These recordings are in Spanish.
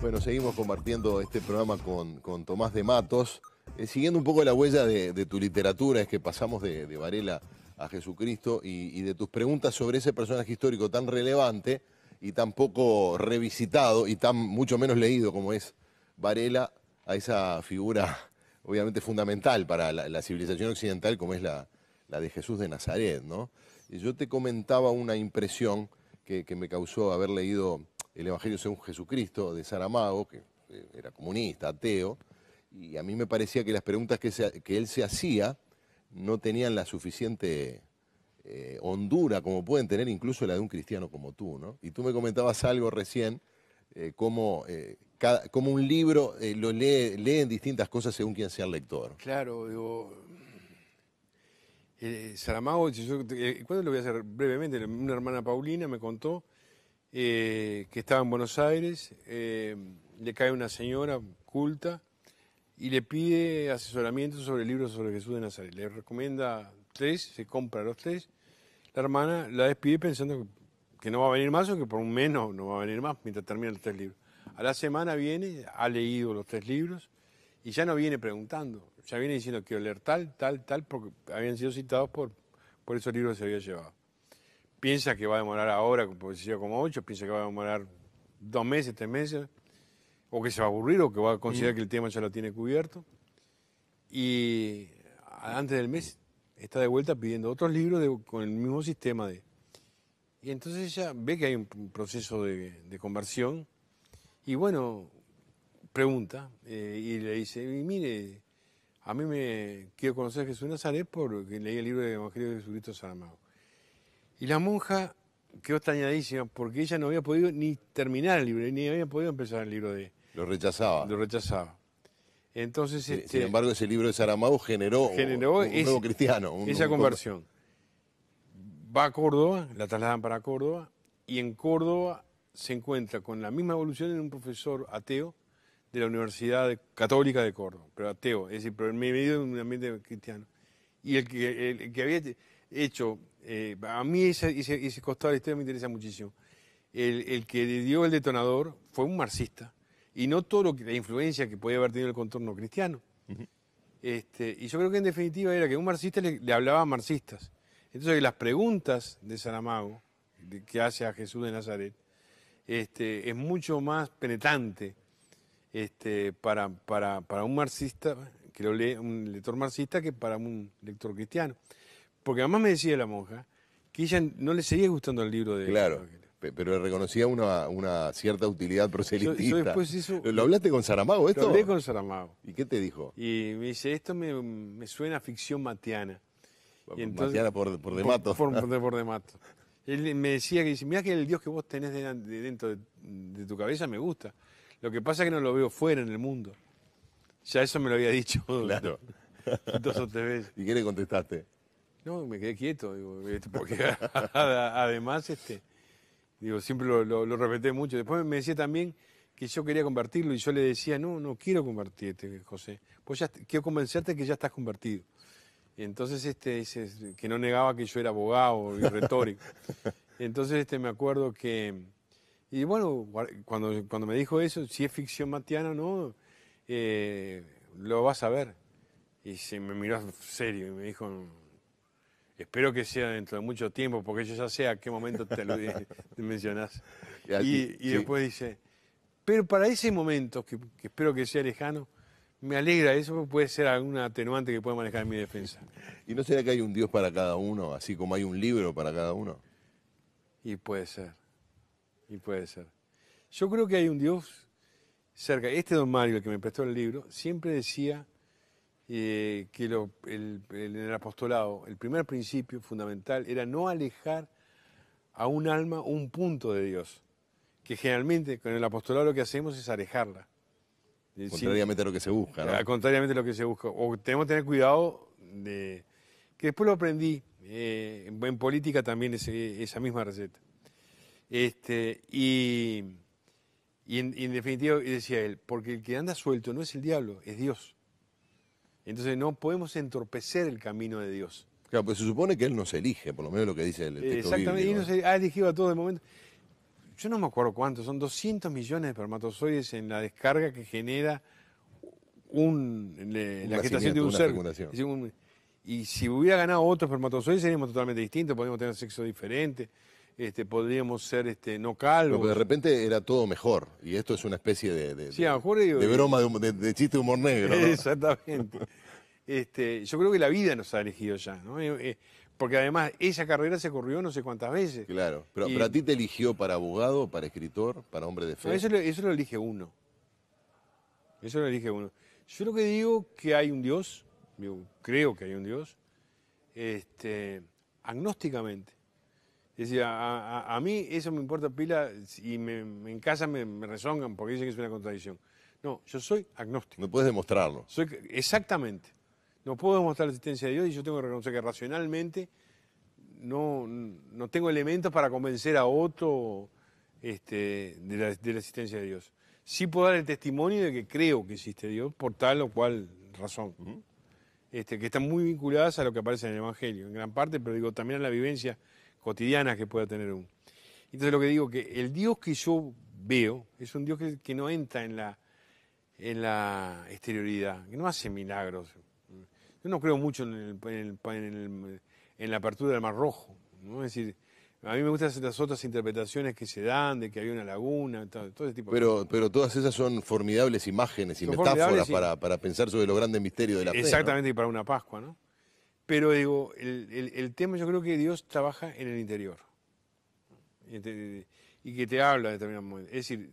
Bueno, seguimos compartiendo este programa con Tomás de Matos, siguiendo un poco la huella de tu literatura, es que pasamos de Varela a Jesucristo y de tus preguntas sobre ese personaje histórico tan relevante y tan poco revisitado y tan mucho menos leído como es Varela, a esa figura obviamente fundamental para la civilización occidental como es la de Jesús de Nazaret, ¿no? Y yo te comentaba una impresión que me causó haber leído el Evangelio según Jesucristo de Saramago, que era comunista, ateo, y a mí me parecía que las preguntas que él se hacía no tenían la suficiente hondura como pueden tener incluso la de un cristiano como tú, ¿no? Y tú me comentabas algo recién, cómo un libro lo leen distintas cosas según quien sea el lector. Claro, digo, Saramago, ¿cuándo lo voy a hacer brevemente? Una hermana Paulina me contó que estaba en Buenos Aires, le cae una señora culta y le pide asesoramiento sobre libros sobre Jesús de Nazaret. Le recomienda 3, se compra los 3. La hermana la despide pensando que no va a venir más o que por un mes no va a venir más mientras termina los 3 libros. A la semana viene, ha leído los 3 libros y ya no viene preguntando, ya viene diciendo quiero leer tal, porque habían sido citados por esos libros que se había llevado. Piensa que va a demorar ahora, porque se lleva como 8, piensa que va a demorar 2 meses, 3 meses, o que se va a aburrir, o que va a considerar que el tema ya lo tiene cubierto. Y antes del mes está de vuelta pidiendo otros libros con el mismo sistema de... Y entonces ella ve que hay un proceso de conversión, y bueno, pregunta, y le dice, y mire, a mí me quiero conocer a Jesús de Nazaret porque leí el libro del Evangelio de Jesucristo Saramago. Y la monja quedó extrañadísima porque ella no había podido ni terminar el libro, ni había podido empezar el libro de... Lo rechazaba. Lo rechazaba. Entonces, sin embargo, ese libro de Saramago generó un nuevo cristiano. Esa conversión. Va a Córdoba, la trasladan para Córdoba, y en Córdoba se encuentra con la misma evolución en un profesor ateo de la Universidad Católica de Córdoba, pero ateo, es decir, pero en medio de un ambiente cristiano. Y el que había hecho... a mí ese costado de la historia me interesa muchísimo. El que dio el detonador fue un marxista y no todo la influencia que podía haber tenido el contorno cristiano. Y yo creo que en definitiva era que un marxista le hablaba a marxistas. Entonces las preguntas de Saramago, que hace a Jesús de Nazaret, es mucho más penetrante para un marxista que lo lee, un lector marxista, que para un lector cristiano. Porque además me decía la monja que ella no le seguía gustando el libro de... Claro, pero le reconocía una cierta utilidad proselitista. Yo después eso, ¿Lo hablaste con Saramago esto? Lo hablé con Saramago. ¿Y qué te dijo? Y me dice, esto me suena a ficción matiana. Y entonces, matiana por de Matos. Por de Matos. Él me decía que dice, mira que el Dios que vos tenés dentro de tu cabeza me gusta. Lo que pasa es que no lo veo fuera en el mundo. Ya eso me lo había dicho. Claro. 2 o 3 veces. ¿Y qué le contestaste? No, me quedé quieto, digo, porque además, digo, siempre lo repetí mucho. Después me decía también que yo quería convertirlo y yo le decía, no quiero convertirte, José. Pues ya quiero convencerte que ya estás convertido. Y entonces dice que no negaba que yo era abogado y retórico. Entonces me acuerdo que... Y bueno, cuando me dijo eso, si es ficción matiana o no, lo vas a ver. Y se me miró serio y me dijo... Espero que sea dentro de mucho tiempo, porque yo ya sé a qué momento te mencionás. Y después dice, pero para ese momento, que espero que sea lejano, me alegra eso, porque puede ser alguna atenuante que pueda manejar en mi defensa. ¿Y no será que hay un Dios para cada uno, así como hay un libro para cada uno? Y puede ser. Yo creo que hay un Dios cerca. Don Mario, el que me prestó el libro, siempre decía... que en el apostolado, el primer principio fundamental era no alejar a un alma un punto de Dios, que generalmente con el apostolado lo que hacemos es alejarla. Contrariamente a lo que se busca, ¿no? Contrariamente a lo que se busca. O tenemos que tener cuidado de... Que después lo aprendí, en política también esa misma receta. Y en definitiva decía él, porque el que anda suelto no es el diablo, es Dios. Entonces no podemos entorpecer el camino de Dios. Claro, pues se supone que Él nos elige, por lo menos lo que dice el texto exactamente, bíblico. y nos ha elegido a todos de momento. yo no me acuerdo cuántos, son 200 millones de espermatozoides en la descarga que genera la gestación de un una ser. fecundación. Es decir, y si hubiera ganado otro espermatozoide seríamos totalmente distintos, podríamos tener sexo diferente, podríamos ser no calvos. Pero de repente era todo mejor, y esto es una especie Sí, a lo mejor digo, de broma, de chiste de humor negro, ¿no? Exactamente. Yo creo que la vida nos ha elegido ya, ¿no? Porque además esa carrera se corrió no sé cuántas veces. Claro, pero a ti te eligió para abogado, para escritor, para hombre de fe. No, eso lo elige uno. Eso lo elige uno. Yo lo que digo que hay un Dios, creo que hay un Dios, agnósticamente. Es decir, a mí eso me importa pila y en casa me rezongan porque dicen que es una contradicción. No, yo soy agnóstico. No puedes demostrarlo. Exactamente. No puedo demostrar la existencia de Dios y yo tengo que reconocer que racionalmente no tengo elementos para convencer a otro de la existencia de Dios. Sí puedo dar el testimonio de que creo que existe Dios por tal o cual razón. Que están muy vinculadas a lo que aparece en el Evangelio, en gran parte, pero digo también a la vivencia cotidiana que pueda tener uno. Entonces lo que digo que el Dios que yo veo es un Dios que no entra en la exterioridad, que no hace milagros. Yo no creo mucho en la apertura del Mar Rojo, ¿no? Es decir, a mí me gustan las otras interpretaciones que se dan, de que había una laguna, todo ese tipo de cosas. Pero todas esas son formidables imágenes y Son metáforas formidables, para pensar sobre los grandes misterios de la fe, ¿no? Exactamente, y para una Pascua, ¿no? Pero digo, el tema yo creo que Dios trabaja en el interior. Y que te habla de determinados momentos. Es decir,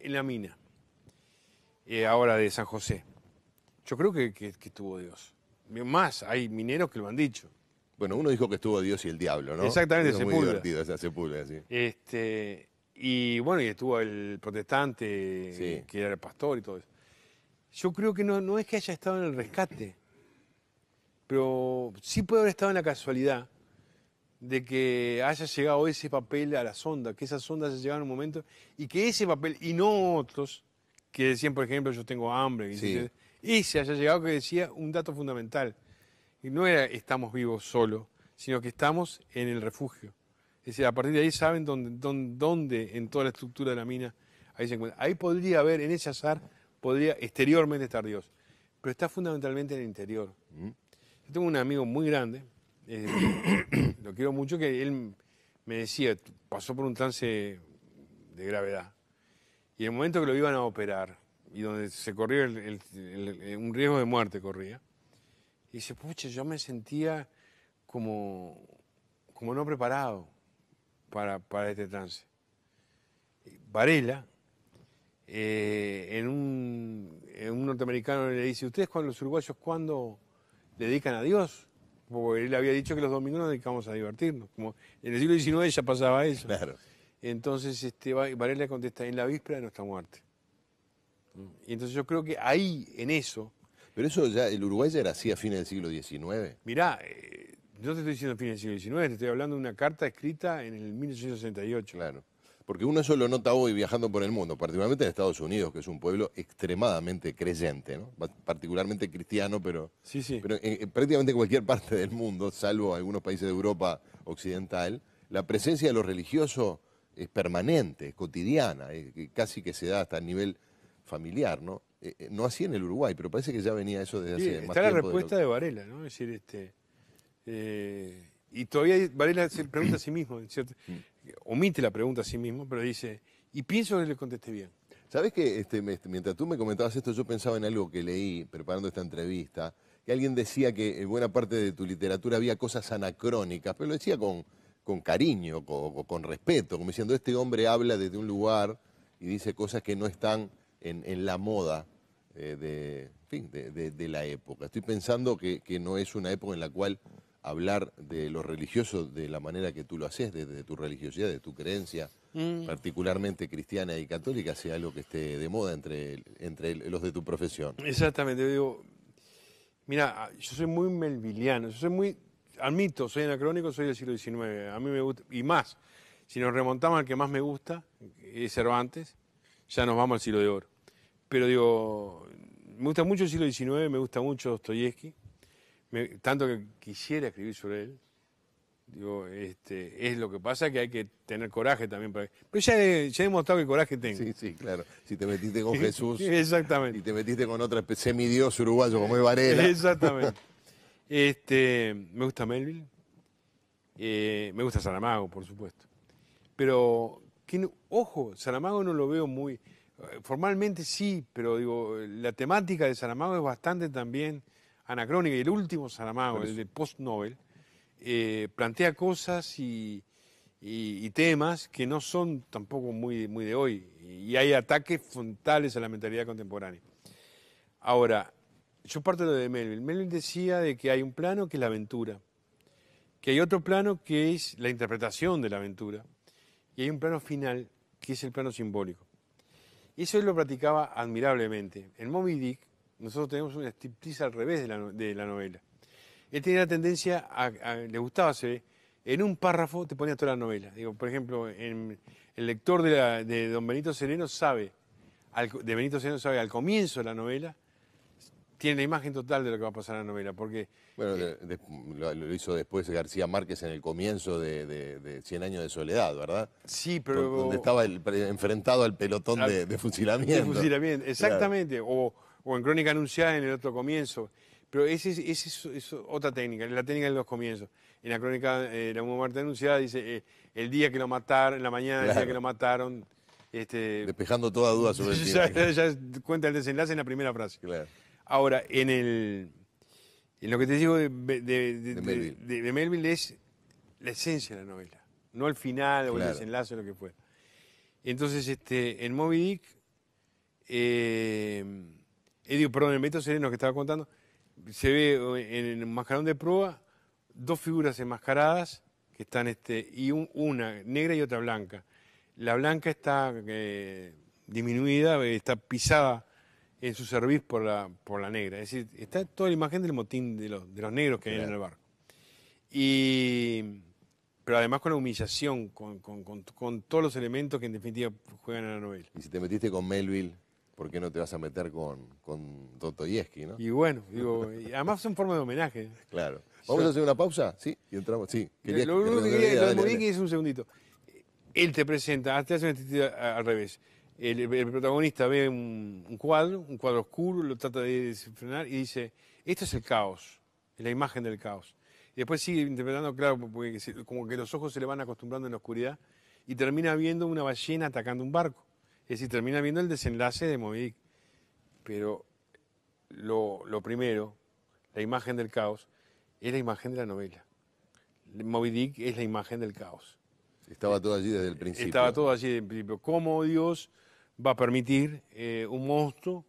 en la mina, ahora de San José, yo creo que estuvo Dios. Más, hay mineros que lo han dicho. Bueno, uno dijo que estuvo Dios y el diablo, ¿no? Exactamente, es muy Sepúlveda. divertido esa Sepúlveda, sí. Y bueno, y estuvo el protestante, Sí. que era el pastor y todo eso. Yo creo que no es que haya estado en el rescate, pero sí puede haber estado en la casualidad de que haya llegado ese papel a la sonda, que esa sonda haya llegado en un momento, y que ese papel, y no otros, que decían, por ejemplo, yo tengo hambre, Sí. ese haya llegado que decía un dato fundamental. Y no era estamos vivos solo, sino que estamos en el refugio. Es decir, a partir de ahí saben dónde en toda la estructura de la mina ahí se encuentra. Ahí podría haber, en ese azar, podría exteriormente estar Dios, pero está fundamentalmente en el interior. Yo tengo un amigo muy grande, lo quiero mucho, que él me decía, pasó por un trance de gravedad, y en el momento que lo iban a operar, y donde se corría un riesgo de muerte corría, y dice, pucha, yo me sentía como no preparado para este trance. Varela, en un norteamericano le dice, ¿ustedes los uruguayos cuándo le dedican a Dios? Porque él había dicho que los domingos nos dedicamos a divertirnos. Como en el siglo XIX ya pasaba eso. Claro. Entonces Varela contesta, en la víspera de nuestra muerte. Y entonces yo creo que ahí, en eso... Pero eso ya, el Uruguay ya era así a fines del siglo XIX. Mirá, no te estoy diciendo fin del siglo XIX, te estoy hablando de una carta escrita en el 1868. Claro. Porque uno eso lo nota hoy viajando por el mundo, particularmente en Estados Unidos, que es un pueblo extremadamente creyente, ¿no? Particularmente cristiano, pero, Sí, sí. pero en prácticamente cualquier parte del mundo, salvo algunos países de Europa occidental, la presencia de lo religioso es permanente, es cotidiana, casi que se da hasta a nivel familiar, ¿no? No así en el Uruguay, pero parece que ya venía eso desde Sí, hace más está la tiempo. respuesta de Varela, ¿no? Es decir, y todavía Varela se pregunta a sí mismo, ¿cierto? Omite la pregunta a sí mismo, pero dice, y pienso que le contesté bien. ¿Sabés que mientras tú me comentabas esto, yo pensaba en algo que leí preparando esta entrevista, que alguien decía que en buena parte de tu literatura había cosas anacrónicas, pero lo decía con cariño, con respeto, como diciendo, este hombre habla desde un lugar y dice cosas que no están en la moda de la época. Estoy pensando que no es una época en la cual hablar de lo religioso de la manera que tú lo haces, de tu religiosidad, de tu creencia, particularmente cristiana y católica, sea algo que esté de moda entre los de tu profesión. Exactamente, yo digo, mira, yo soy muy melviliano, admito, soy anacrónico, soy del siglo XIX, a mí me gusta, y más, si nos remontamos al que más me gusta, es Cervantes, ya nos vamos al siglo de oro. Pero digo, me gusta mucho el siglo XIX, me gusta mucho Dostoyevsky, tanto que quisiera escribir sobre él, Digo, es lo que pasa que hay que tener coraje también. Pero ya he demostrado que coraje tengo. Sí, sí, claro. Si te metiste con Jesús. Exactamente. Y te metiste con otra semidios uruguayo como es Varela. Exactamente. Me gusta Melville. Me gusta Saramago, por supuesto. Pero, ojo, Saramago no lo veo muy... Formalmente sí, pero digo, la temática de Saramago es bastante también anacrónica. Y el último Saramago, el de post-Nobel, plantea cosas y temas que no son tampoco muy de hoy. Y hay ataques frontales a la mentalidad contemporánea. Ahora, yo parto de lo de Melville. Melville decía de que hay un plano que es la aventura, que hay otro plano que es la interpretación de la aventura, y hay un plano final que es el plano simbólico. Y eso él lo practicaba admirablemente. En Moby Dick, nosotros tenemos un striptease al revés de la novela. Él tenía la tendencia le gustaba, en un párrafo te ponía toda la novela. Digo, por ejemplo, el lector de Don Benito Sereno sabe, al comienzo de la novela, tiene la imagen total de lo que va a pasar en la novela, porque... Bueno, lo hizo después García Márquez en el comienzo de 100 años de soledad, ¿verdad? Sí, pero... Donde estaba enfrentado al pelotón de fusilamiento. De fusilamiento, exactamente. Claro. O en Crónica Anunciada en el otro comienzo. Pero esa es otra técnica, la técnica de los comienzos. En la Crónica La Muerte Anunciada dice el día que lo mataron, en la mañana del día que lo mataron... Despejando toda duda sobre el final. Ya cuenta el desenlace en la primera frase. Claro. Ahora, en lo que te digo de Melville es la esencia de la novela, no el final o el desenlace o lo que fue. Entonces, en Moby Dick, en Benito Sereno que estaba contando, se ve en el mascarón de proa dos figuras enmascaradas que están, y una negra y otra blanca. La blanca está disminuida, está pisada en su cerviz por la negra. Es decir, está toda la imagen del motín de los negros que hay en el barco. Pero además con la humillación, con todos los elementos que en definitiva juegan en la novela. Y si te metiste con Melville, ¿por qué no te vas a meter con Dostoyevsky, no? Y bueno, y además son formas de homenaje. Claro. ¿Vamos a hacer una pausa? Sí, y entramos. Sí. Lo único que quería es un segundito. Él te presenta, te hace al revés. El protagonista ve un cuadro oscuro, lo trata de desenfrenar y dice, esto es el caos, es la imagen del caos. Y después sigue interpretando, claro, porque como que los ojos se le van acostumbrando en la oscuridad y termina viendo una ballena atacando un barco. Es decir, termina viendo el desenlace de Moby Dick. Pero lo primero, la imagen del caos, es la imagen de la novela. Moby Dick es la imagen del caos. Estaba todo allí desde el principio. Estaba todo allí desde el principio. ¿Cómo Dios va a permitir un monstruo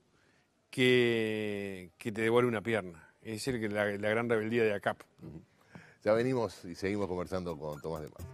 que te devore una pierna? Es decir, la gran rebeldía de Acap. Ya venimos y seguimos conversando con Tomás de Matos.